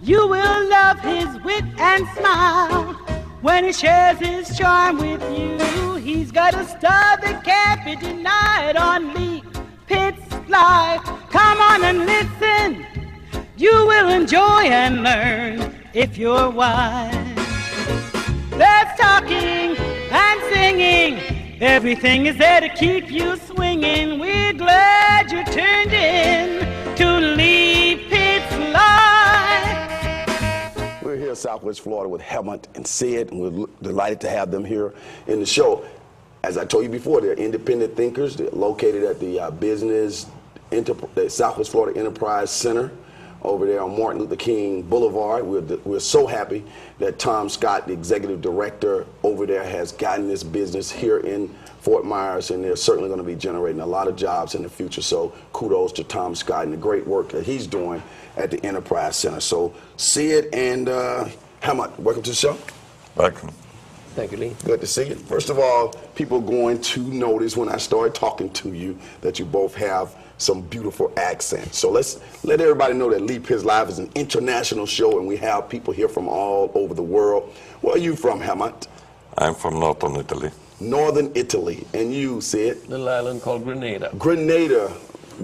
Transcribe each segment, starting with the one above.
You will love his wit and smile when he shares his charm with you. He's got a star that can't be denied on leap pits fly. Come on and listen. You will enjoy and learn if you're wise. There's talking and singing. Everything is there to keep you swinging. We're glad you turned in to Leap Pits Live. We're here in Southwest Florida with Helmut and Sid, and we're delighted to have them here in the show. As I told you before, they're independent thinkers. They're located at the the Southwest Florida Enterprise Center over there on Martin Luther King Boulevard. We're so happy that Tom Scott, the executive director over there, has gotten this business here in Fort Myers, and they're certainly going to be generating a lot of jobs in the future. So kudos to Tom Scott and the great work that he's doing at the Enterprise Center. So Sid and Helmut, welcome to the show. Welcome. Thank you, Lee. Good to see you. First of all, people are going to notice when I start talking to you that you both have some beautiful accents. So let's let everybody know that Leap Pits Live is an international show, and we have people here from all over the world. Where are you from, Helmut? I'm from Northern Italy. Northern Italy. And you, Sid? Little island called Grenada. Grenada.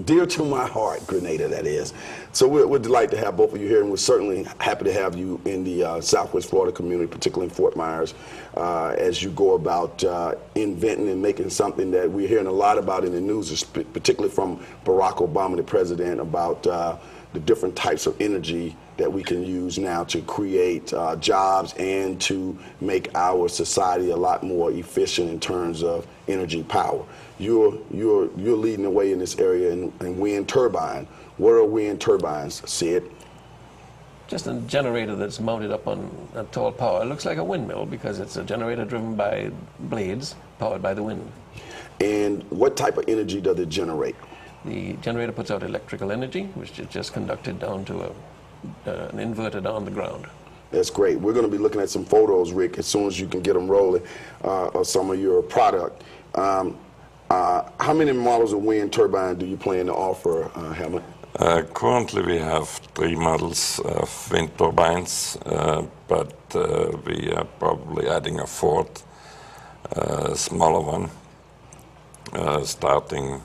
Dear to my heart, Grenada, that is. So we're delighted to have both of you here, and we're certainly happy to have you in the Southwest Florida community, particularly in Fort Myers, as you go about inventing and making something that we're hearing a lot about in the news, particularly from Barack Obama, the president, about the different types of energy that we can use now to create jobs and to make our society a lot more efficient in terms of energy power. You're leading the way in this area in wind turbine. What are wind turbines, Sid? Just a generator that's mounted up on a tall power. It looks like a windmill because it's a generator driven by blades powered by the wind. And what type of energy does it generate? The generator puts out electrical energy, which is just conducted down to an inverter on the ground. That's great. We're going to be looking at some photos, Rick, as soon as you can get them rolling, of some of your product. How many models of wind turbine do you plan to offer, Helmut? Currently we have 3 models of wind turbines, but we are probably adding a 4th, smaller one, starting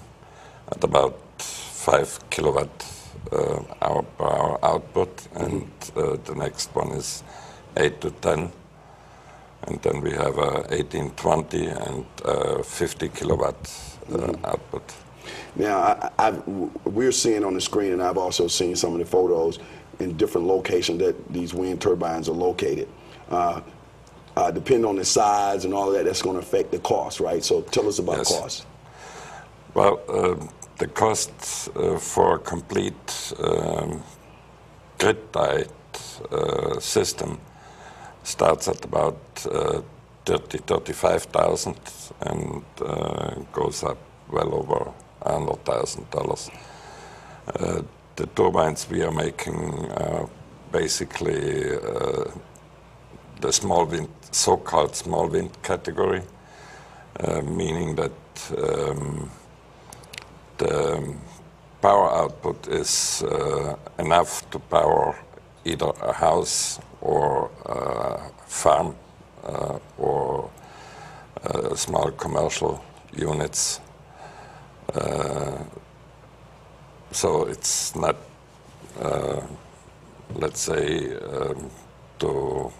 at about 5 kilowatt hour per hour output, and the next one is 8 to 10. And then we have a 1820 and 50 kilowatt output. Now, we're seeing on the screen, and I've also seen some of the photos in different locations that these wind turbines are located. Depending on the size and all of that, that's going to affect the cost, right? So tell us about cost. Well, the cost for a complete grid-tied system starts at about 35,000 and goes up well over $100,000. The turbines we are making are basically the small wind, so-called small wind category, meaning that the power output is enough to power either a house or a farm or small commercial units. So it's not, let's say, to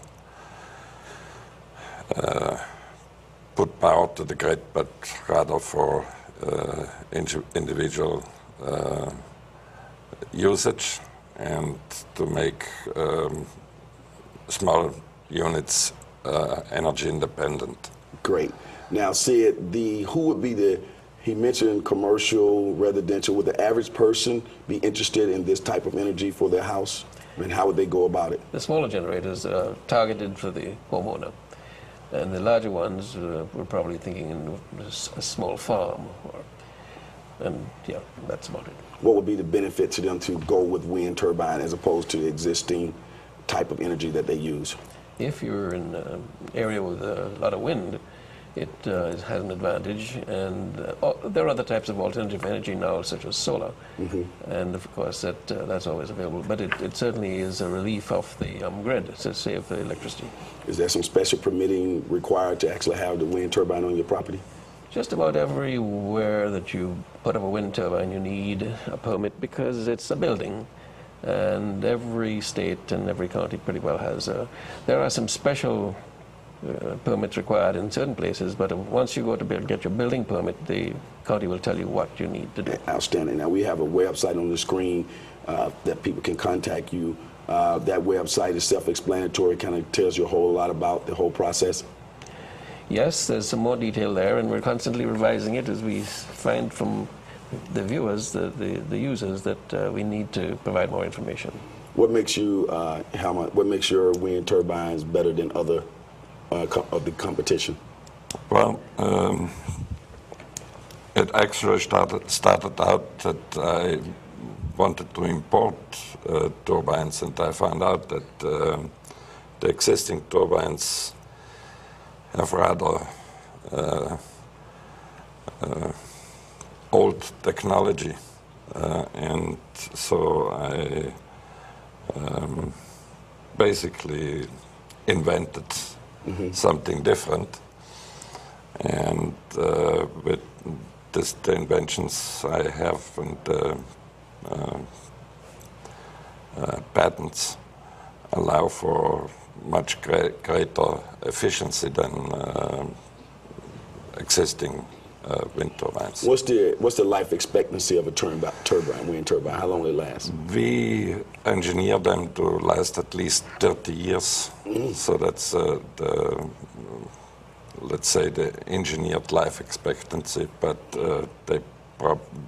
put power to the grid, but rather for individual usage and to make small units energy independent. Great. Now, Sid, who would be he mentioned commercial, residential. Would the average person be interested in this type of energy for their house? And how would they go about it? The smaller generators are targeted for the homeowner. And the larger ones, we're probably thinking in a small farm. And yeah, that's about it. What would be the benefit to them to go with wind turbine as opposed to the existing type of energy that they use? If you're in an area with a lot of wind, it has an advantage. And there are other types of alternative energy now, such as solar, and of course that's always available. But it certainly is a relief of the grid to save the electricity. Is there some special permitting required to actually have the wind turbine on your property? Just about everywhere that you put up a wind turbine, you need a permit because it's a building. And every state and every county pretty well has there are some special permits required in certain places, but once you go to get your building permit, the county will tell you what you need to do. Outstanding. Now we have a website on the screen that people can contact you. That website is self-explanatory, kind of tells you a whole lot about the whole process. Yes, there's some more detail there, and we're constantly revising it as we find from the viewers, the users, that we need to provide more information. What makes you what makes your wind turbines better than other of the competition? Well, it actually started out that I wanted to import turbines, and I found out that the existing turbines have rather old technology, and so I basically invented something different, and with the inventions I have and patents allow for much greater efficiency than existing wind turbines. What's the life expectancy of a wind turbine? How long will it last? We engineer them to last at least 30 years. So that's let's say the engineered life expectancy. But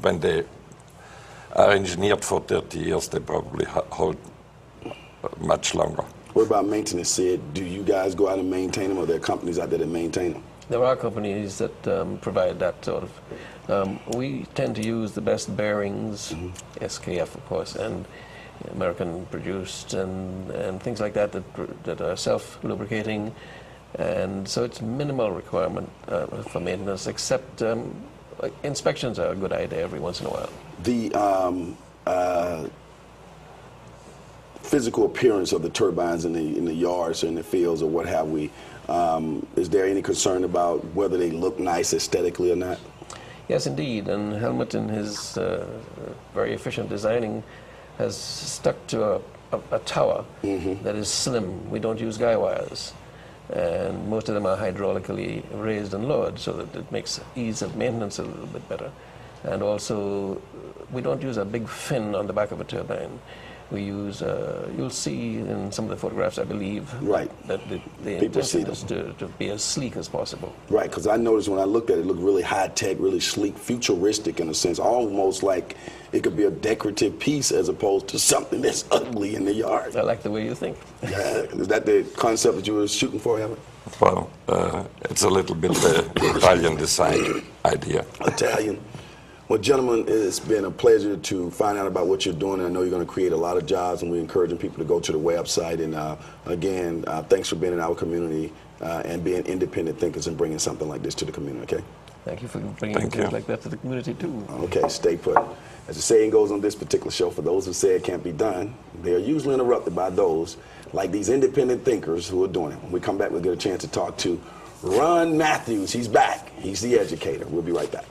when they are engineered for 30 years, they probably hold much longer. What about maintenance, Sid? Do you guys go out and maintain them, or are there companies out there that maintain them? There are companies that provide that sort of. We tend to use the best bearings, SKF of course, and American produced, and things like that that are self-lubricating, and so it's minimal requirement for maintenance, except inspections are a good idea every once in a while. The physical appearance of the turbines in the yards or in the fields or what have we, is there any concern about whether they look nice aesthetically or not? Yes, indeed, and Helmut in his very efficient designing has stuck to a tower that is slim. We don't use guy wires, and most of them are hydraulically raised and lowered, so that it makes ease of maintenance a little bit better. And also, we don't use a big fin on the back of a turbine. We use, you'll see in some of the photographs, I believe, right, that the intention is to be as sleek as possible. Right, because I noticed when I looked at it, it looked really high-tech, really sleek, futuristic in a sense, almost like it could be a decorative piece as opposed to something that's ugly in the yard. I like the way you think. Yeah, is that the concept that you were shooting for, Helmut? Well, it's a little bit the Italian design idea. Italian. Well, gentlemen, it's been a pleasure to find out about what you're doing. I know you're going to create a lot of jobs, and we're encouraging people to go to the website. And again, thanks for being in our community and being independent thinkers and bringing something like this to the community, okay? Thank you for bringing things like that to the community, too. Okay, stay put. As the saying goes on this particular show, for those who say it can't be done, they are usually interrupted by those like these independent thinkers who are doing it. When we come back, we'll get a chance to talk to Ron Matthews. He's back. He's the educator. We'll be right back.